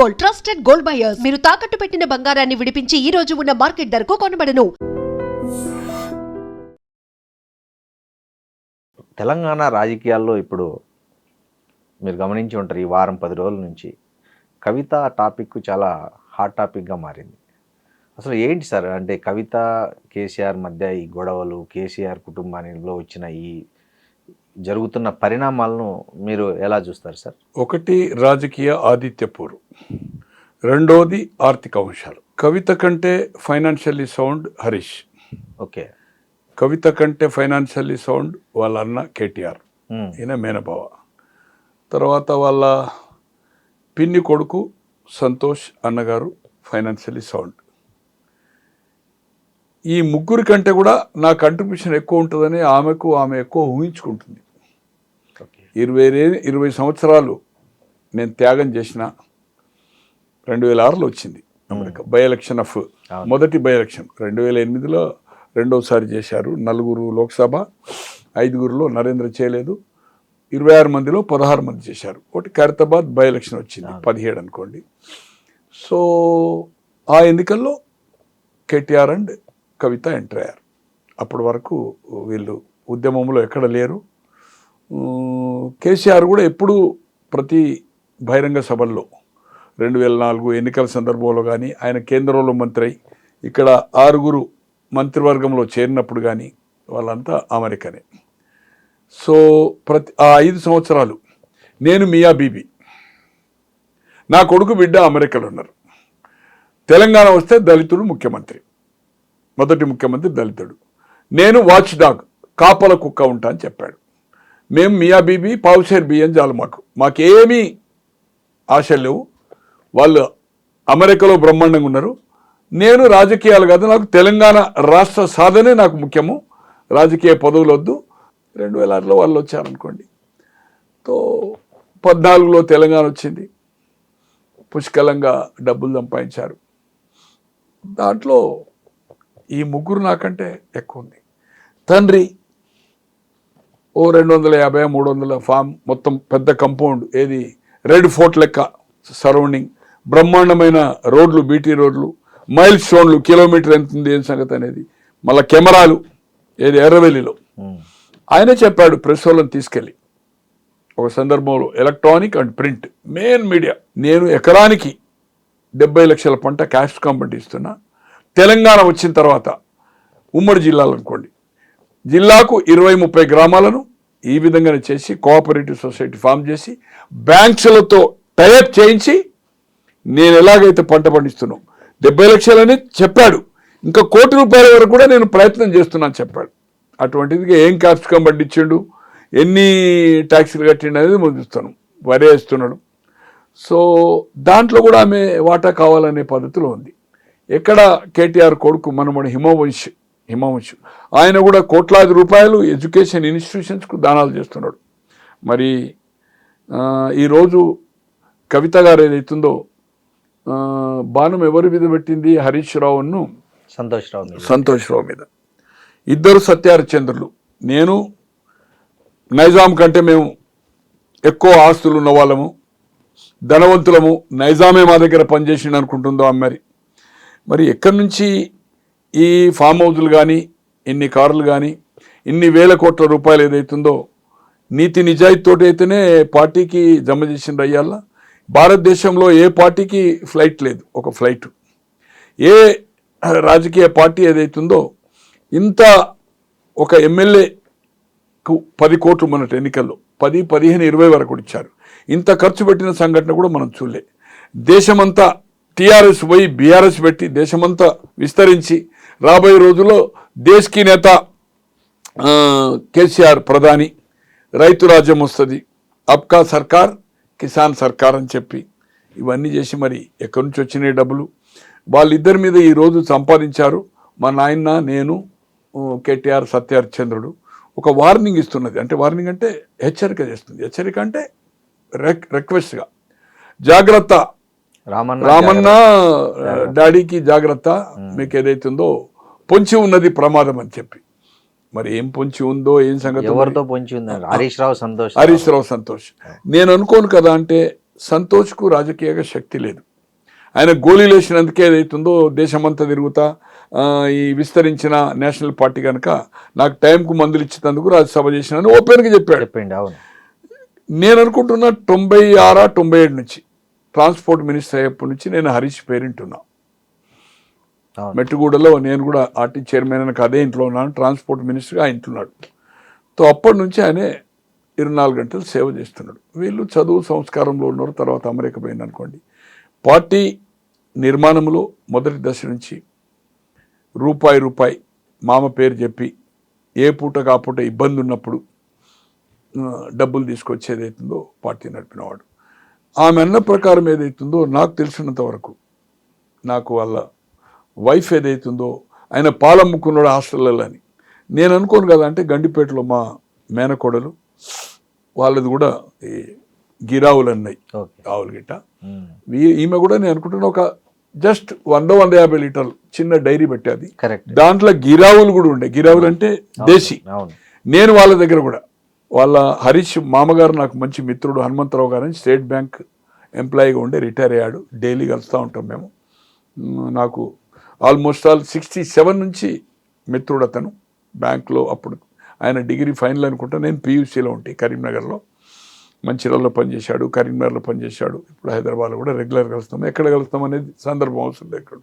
Gold, trusted gold buyers. మీరు తాకట్టు పెట్టిన బంగారాన్ని విడిపించి ఈ రోజు ఉన్న మార్కెట్ ధరకు కొనబడను. తెలంగాణ రాజకీయాల్లో ఇప్పుడు మీరు గమనించి ఉంటారు, ఈ వారం 10 రోజుల నుంచి కవిత టాపిక్ చాలా హాట్ టాపిక్గా మారింది. అసలు ఏంటి సార్, అంటే కవిత కేసీఆర్ మధ్య ఈ గొడవలు, కేసీఆర్ కుటుంబానిలో వచ్చిన ఈ జరుగుతున్న పరిణామాలను మీరు ఎలా చూస్తారు సార్? ఒకటి రాజకీయ ఆదిత్యపూర్, రెండోది ఆర్థిక అంశాలు. కవిత కంటే ఫైనాన్షియల్లీ సౌండ్ హరీష్. ఓకే. కవిత కంటే ఫైనాన్షియల్లీ సౌండ్ వాళ్ళ అన్న కేటీఆర్, ఈయన మేనబావ. తర్వాత వాళ్ళ పిన్ని కొడుకు సంతోష్ అన్నగారు ఫైనాన్షియల్లీ సౌండ్. ఈ ముగ్గురి కంటే కూడా నా కంట్రిబ్యూషన్ ఎక్కువ ఉంటుందని ఆమె ఎక్కువ ఊహించుకుంటుంది. 20 సంవత్సరాలు నేను త్యాగం చేసిన 2006లో వచ్చింది అమెరికా బై ఎలక్షన్ ఆఫ్ మొదటి బై ఎలక్షన్. 2008లో రెండోసారి చేశారు. 4 లోక్సభ, 5లో నరేంద్ర చేయలేదు. 26 మందిలో 16 మంది చేశారు. ఒకటి ఖైరతాబాద్ బై ఎలక్షన్ వచ్చింది 17 అనుకోండి. సో ఆ ఎన్నికల్లో కేటీఆర్ అండ్ కవిత ఎంటర్ అయ్యారు. అప్పటి వరకు వీళ్ళు ఉద్యమంలో ఎక్కడ లేరు. కేసీఆర్ కూడా ఎప్పుడు ప్రతి బహిరంగ సభల్లో 2004 ఎన్నికల సందర్భంలో కానీ, ఆయన కేంద్రంలో మంత్రి అయి ఇక్కడ 6 మంత్రివర్గంలో చేరినప్పుడు కానీ వాళ్ళంతా అమెరికనే. సో ఆ 5 సంవత్సరాలు నేను మియా బీబీ, నా కొడుకు బిడ్డ అమెరికాలో ఉన్నారు. తెలంగాణ వస్తే దళితుడు ముఖ్యమంత్రి, మొదటి ముఖ్యమంత్రి దళితుడు. నేను వాచ్ డాగ్, కాపల కుక్క ఉంటా అని చెప్పాడు. మేము మియా బీబీ పావుషేర్ బియ్యం చాలు, మాకేమీ ఆశలు లేవు. వాళ్ళు అమెరికాలో బ్రహ్మాండంగా ఉన్నారు. నేను రాజకీయాలు కాదు, నాకు తెలంగాణ రాష్ట్ర సాధనే నాకు ముఖ్యము, రాజకీయ పదవులు వద్దు. 2006లో వాళ్ళు వచ్చారనుకోండి. తో 14లో తెలంగాణ వచ్చింది, పుష్కలంగా డబ్బులు సంపాదించారు. దాంట్లో ఈ ముగ్గురు నాకంటే ఎక్కువ ఉంది. తండ్రి ఓ 250-300 ఫామ్, మొత్తం పెద్ద కంపౌండ్, ఏది రెడ్ ఫోర్ట్ లెక్క సరౌండింగ్, బ్రహ్మాండమైన రోడ్లు, బీటీ రోడ్లు, మైల్ స్టోన్లు, కిలోమీటర్ ఎంత ఉంది ఏం సంగతి అనేది, మళ్ళీ కెమెరాలు, ఏది ఎర్రవెల్లిలో. ఆయనే చెప్పాడు ప్రెస్ వాళ్ళని తీసుకెళ్ళి ఒక సందర్భంలో, electronic and print main media, నేను ఎకరానికి 70 లక్షల పంట క్యాష్ కాంపౌండ్ ఇస్తున్నా. తెలంగాణ వచ్చిన తర్వాత ఉమ్మడి జిల్లాలు అనుకోండి, జిల్లాకు 20-30 గ్రామాలను ఈ విధంగానే చేసి కోఆపరేటివ్ సొసైటీ ఫామ్ చేసి బ్యాంక్స్లతో టైఅప్ చేయించి నేను ఎలాగైతే పంట పండిస్తున్నాను 70 లక్షలని చెప్పాడు. ఇంకా ₹1 కోటి వరకు కూడా నేను ప్రయత్నం చేస్తున్నాను చెప్పాడు. అటువంటిది ఏం క్యాప్సికం పండించిండు, ఎన్ని ట్యాక్సీలు కట్టిండు అనేది ముందుస్తాను, వరి వేస్తున్నాడు. సో దాంట్లో కూడా ఆమె వాటా కావాలనే పద్ధతిలో ఉంది. ఎక్కడ కేటీఆర్ కొడుకు మనమడు హిమవంశ్, ఆయన కూడా కోట్లాది రూపాయలు ఎడ్యుకేషన్ ఇన్స్టిట్యూషన్స్కు దానాలు చేస్తున్నాడు. మరి ఈరోజు కవిత గారు ఏదైతుందో బాణం ఎవరి మీద పెట్టింది, హరీష్ రావును సంతోష్ రావు మీద. ఇద్దరు సత్యహరిశ్చంద్రులు. నేను నైజాం కంటే మేము ఎక్కువ ఆస్తులు ఉన్న వాళ్ళము, ధనవంతులము, నైజామే మా దగ్గర పనిచేసిండు అనుకుంటుందో అమ్మారి. మరి ఎక్కడి నుంచి ఈ ఫామ్ హౌజులు కానీ, ఇన్ని కార్లు కానీ, ఇన్ని వేల కోట్ల రూపాయలు ఏదైతుందో నీతి నిజాయితీతోటి అయితేనే పార్టీకి జమ చేసిండ్రు. అయ్యాల భారతదేశంలో ఏ పార్టీకి ఫ్లైట్ లేదు, ఒక ఫ్లైట్. ఏ రాజకీయ పార్టీ ఏదైతుందో ఇంత ఒక ఎమ్మెల్యేకు 10 కోట్లు మొన్నటి ఎన్నికల్లో 10, 15, 20 వరకు ఇచ్చారు. ఇంత ఖర్చు పెట్టిన సంఘటన కూడా మనం చూడలే. దేశమంతా టీఆర్ఎస్ పోయి బీఆర్ఎస్ పెట్టి దేశమంతా విస్తరించి రాబోయే రోజుల్లో దేశ్కి నేత కేసీఆర్ ప్రధాని, రైతు రాజ్యం వస్తుంది, అబ్కా సర్కార్ కిసాన్ సర్కార్ అని చెప్పి ఇవన్నీ చేసి మరి ఎక్కడి నుంచి వచ్చినాయి డబ్బులు వాళ్ళిద్దరి మీద ఈరోజు సంపాదించారు. మా నాయన, నేను, కేటీఆర్, సత్యహరిశ్చంద్రుడు ఒక వార్నింగ్ ఇస్తున్నది. అంటే వార్నింగ్ అంటే హెచ్చరిక చేస్తుంది. హెచ్చరిక అంటే రిక్వెస్ట్గా, జాగ్రత్త రామన్న డాడీకి జాగ్రత్త, మీకు ఏదైతుందో పొంచి ఉన్నది ప్రమాదం అని చెప్పి. మరి ఏం పొంచి ఉందో ఏం సంగతి, ఎవరితో పొంచి ఉందో, హరీష్ రావు సంతోష్. నేను అనుకోను కదా. అంటే సంతోష్కు రాజకీయంగా శక్తి లేదు. ఆయన గోళీలు వేసినందుకే ఏదైతుందో దేశమంతా తిరుగుతా ఈ విస్తరించిన నేషనల్ పార్టీ కనుక నాకు టైంకు మందులు ఇచ్చినందుకు రాజ్యసభ చేసినాను ఓపెన్గా చెప్పాడు. చెప్పండి. అవును. నేను అనుకుంటున్నా 96, 97 నుంచి ట్రాన్స్పోర్ట్ మినిస్టర్ అయ్యేప్పటి నుంచి నేను హరీష్ పేరెంట్ ఉన్నా. మెట్టుగూడలో నేను కూడా ఆర్టీ చైర్మన్ నాకు అదే ఇంట్లో ఉన్నాను, ట్రాన్స్పోర్ట్ మినిస్టర్గా ఆయన ఇంటున్నాడు. తో అప్పటి నుంచి ఆయనే 24 గంటలు సేవ చేస్తున్నాడు. వీళ్ళు చదువు సంస్కారంలో ఉన్నారు. తర్వాత అమెరికా పోయింది అనుకోండి. పార్టీ నిర్మాణంలో మొదటి దశ నుంచి రూపాయి మామ పేరు చెప్పి ఏ పూట కాపూట ఇబ్బంది ఉన్నప్పుడు డబ్బులు తీసుకొచ్చేది అవుతుందో పార్టీ నడిపినవాడు. ఆమె అన్న ప్రకారం ఏదైతుందో నాకు తెలిసినంత వరకు నాకు వాళ్ళ వైఫ్ ఏదైతుందో ఆయన పాలమ్ముకున్నాడు హాస్టల్లో అని నేను అనుకోను కదా. అంటే గండిపేటలో మా మేనకోడలు వాళ్ళది కూడా ఈ గిరావులు అన్నాయి ఆవులు గిట్ట. ఈమె కూడా నేను అనుకుంటున్నా ఒక జస్ట్ 100-150 లీటర్లు చిన్న డైరీ పెట్టేది. దాంట్లో గిరావులు కూడా ఉండే. గిరావులు అంటే దేశీ. నేను వాళ్ళ దగ్గర కూడా వాళ్ళ హరీష్ మామగారు నాకు మంచి మిత్రుడు హనుమంతరావు గారు అని స్టేట్ బ్యాంక్ ఎంప్లాయీగా ఉండే రిటైర్ అయ్యాడు. డైలీ కలుస్తూ ఉంటాం మేము. నాకు ఆల్మోస్ట్ 67 నుంచి మిత్రుడు అతను. బ్యాంక్లో అప్పుడు ఆయన డిగ్రీ ఫైనల్ అనుకుంటా, నేను పీయూసీలో ఉంటే కరీంనగర్లో. మంచిర్యాలలో పనిచేశాడు, కరీంనగర్లో పనిచేశాడు. ఇప్పుడు హైదరాబాద్లో కూడా రెగ్యులర్ కలుస్తాం. ఎక్కడ కలుస్తాం అనేది సందర్భం అవసరం లేదు.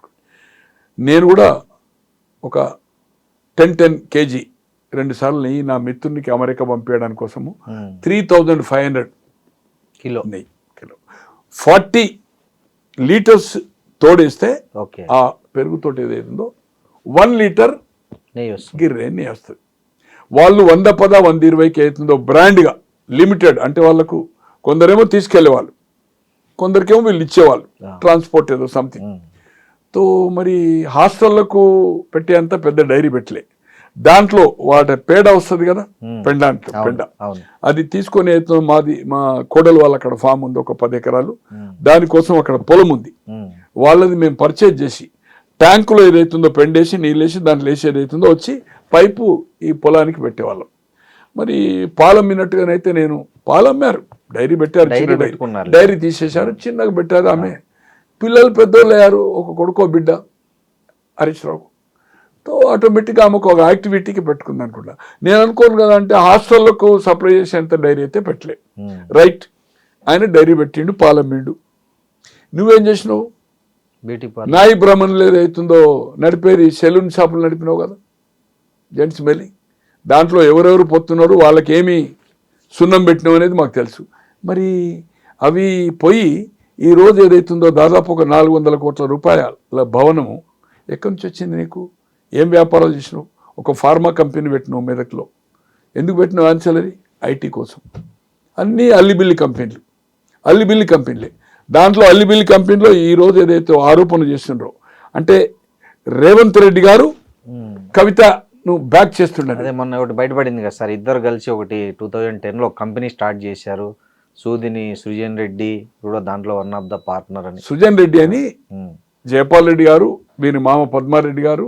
నేను కూడా ఒక 10 kg 2 సార్లు నెయ్యి నా మిత్రునికి అమెరికా పంపించడానికి కోసము 3500 కిలో నెయ్యి 40 లీటర్స్ తోడేస్తే ఆ పెరుగుతోటి ఏదైతుందో 1 లీటర్ గిర్రే నెయ్యి వస్తుంది. వాళ్ళు 110, 120కి అవుతుందో బ్రాండ్గా లిమిటెడ్. అంటే వాళ్ళకు కొందరేమో తీసుకెళ్లే వాళ్ళు, కొందరికేమో వీళ్ళు ఇచ్చేవాళ్ళు ట్రాన్స్పోర్ట్ ఏదో సంథింగ్. తో మరి హాస్టళ్లకు పెట్టేంత పెద్ద డైరీ పెట్టలే. దాంట్లో వాటి పేడ వస్తుంది కదా, పెండ. అది తీసుకొని మాది మా కోడలు వాళ్ళ అక్కడ ఫామ్ ఉంది, ఒక 10 ఎకరాలు. దానికోసం అక్కడ పొలం ఉంది. వాళ్ళది మేము పర్చేజ్ చేసి ట్యాంకులో ఏదైతుందో పెండేసి నీళ్ళేసి దాంట్లో వేసి ఏదైతుందో వచ్చి పైపు ఈ పొలానికి పెట్టేవాళ్ళం. మరి పాలమ్మినట్టుగానైతే నేను పాలమ్మారు, డైరీ పెట్టారు, డైరీ తీసేశారు, చిన్నగా పెట్టారు. ఆమె పిల్లలు పెద్దోళ్ళు అయ్యారు, ఒక కొడుకో బిడ్డ హరీష్ రావు. తో ఆటోమేటిక్గా ఆమెకు ఒక యాక్టివిటీకి పెట్టుకుంది అనుకుంటా. నేను అనుకోను కదా, అంటే హాస్టళ్లకు సప్లై చేసేంత డైరీ అయితే పెట్టలే. రైట్, ఆయన డైరీ పెట్టిండు, పాలమ్మిండు. నువ్వేం చేసినావు? నాయి బ్రాహ్మణులు ఏదైతుందో నడిపేది సెలూన్ షాపులు నడిపినావు కదా, జెంట్స్ మెల్లి. దాంట్లో ఎవరెవరు పొత్తున్నారు, వాళ్ళకి ఏమి సున్నం పెట్టినావు అనేది మాకు తెలుసు. మరి అవి పోయి ఈరోజు ఏదైతుందో దాదాపు ఒక 400 కోట్ల రూపాయల భవనము ఎక్కడి నుంచి వచ్చింది నీకు? ఏం వ్యాపారాలు చేసినావు? ఒక ఫార్మా కంపెనీ పెట్టినావు మెదక్లో. ఎందుకు పెట్టినావు? ఆన్సలరీ ఐటీ కోసం. అన్నీ అల్లిబిల్లి కంపెనీలే. దాంట్లో అల్లిబిల్లి కంపెనీలో ఈరోజు ఏదైతే ఆరోపణలు చేస్తుండ్రో, అంటే రేవంత్ రెడ్డి గారు కవితను బ్యాక్ చేస్తుండే. అదే మొన్న ఒకటి బయటపడింది కదా సార్, ఇద్దరు కలిసి ఒకటి 2010లో కంపెనీ స్టార్ట్ చేశారు. సుజన్ రెడ్డి కూడా దాంట్లో వన్ ఆఫ్ ద పార్ట్నర్ అని. సుజన్ రెడ్డి అని జయపాల్ రెడ్డి గారు, వీరి మామ పద్మారెడ్డి గారు,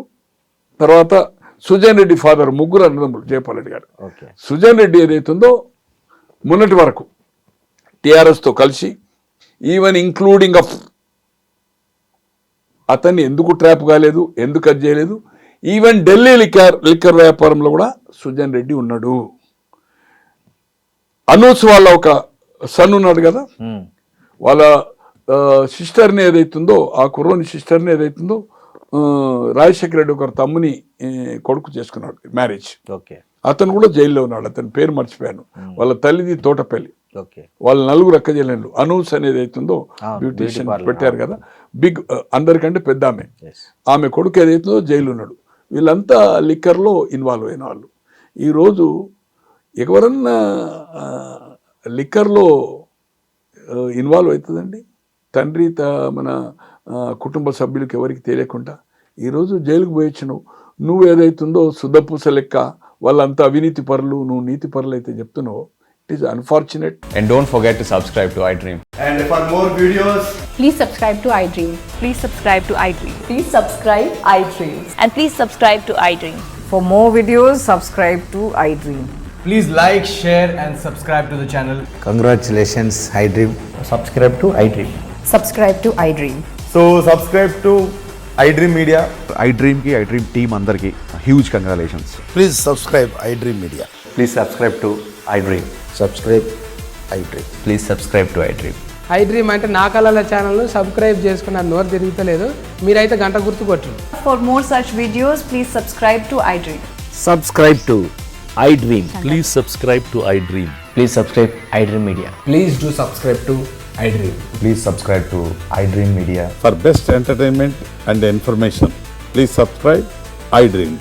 తర్వాత సుజన్ రెడ్డి ఫాదర్, ముగ్గురు అన్నదమ్ములు జయపాల్ రెడ్డి గారు. సుజన్ రెడ్డి ఏదైతుందో మొన్నటి వరకు టీఆర్ఎస్తో కలిసి, ఈవెన్ ఇంక్లూడింగ్ ఆఫ్ అతన్ని ఎందుకు ట్రాప్ కాలేదు, ఎందుకు అది చేయలేదు, ఈవెన్ ఢిల్లీ లిక్కర్ వ్యాపారంలో కూడా సుజన్ రెడ్డి ఉన్నాడు. అనూస్ వాళ్ళ ఒక సన్ ఉన్నాడు కదా, వాళ్ళ సిస్టర్ని ఏదైతుందో, ఆ కుర్రోని సిస్టర్ని ఏదైతుందో రాజశేఖర రెడ్డి ఒక తమ్ముని కొడుకు చేసుకున్నాడు మ్యారేజ్. అతను కూడా జైల్లో ఉన్నాడు. అతని పేరు మర్చిపోయాను. వాళ్ళ తల్లిది తోటపల్లి. వాళ్ళ 4 అక్క చెల్లెళ్ళు. అనూస్ అనేది అవుతుందో బ్యూటిషియన్ పెట్టారు కదా, బిగ్, అందరికంటే పెద్ద ఆమె కొడుకు ఏదైతుందో జైలు ఉన్నాడు. వీళ్ళంతా లిక్కర్లో ఇన్వాల్వ్ అయిన వాళ్ళు. ఈరోజు ఎవరన్నా లిక్కర్లో ఇన్వాల్వ్ అవుతుందండి? తండ్రి మన కుటుంబ సభ్యులకు ఎవరికి తెలియకుండా ఈరోజు జైలుకు పోయొచ్చినావు. నువ్వు ఏదైతుందో శుద్ధపూస లెక్క వాళ్ళంతా అవినీతి పరులు, నువ్వు నీతి పరులు అయితే చెప్తున్నావు. It is unfortunate. And don't forget to subscribe to iDream. And for more videos, please subscribe to iDream. Please subscribe to iDream. Please subscribe iDream. And please subscribe to iDream. For more videos, subscribe to iDream. please like, share and subscribe to the channel. Congratulations, iDream. Subscribe to iDream. Subscribe to iDream. So subscribe to iDream Media. IDream team అందరికీ huge congratulations. Please subscribe iDream Media. Please subscribe to iDream. Subscribe iDream. Please subscribe to iDream. iDream అంటే నా కళల ఛానల్ను subscribe చేసుకున్న నోరు తిరుగుతలేదు, మీరైతే గంట గుర్తు కొట్టండి. For more such videos, please subscribe to iDream. Subscribe to iDream. Please subscribe to iDream. Please subscribe iDream Media. Please do subscribe to iDream. Please subscribe to iDream Media. For best entertainment and information, please subscribe iDream.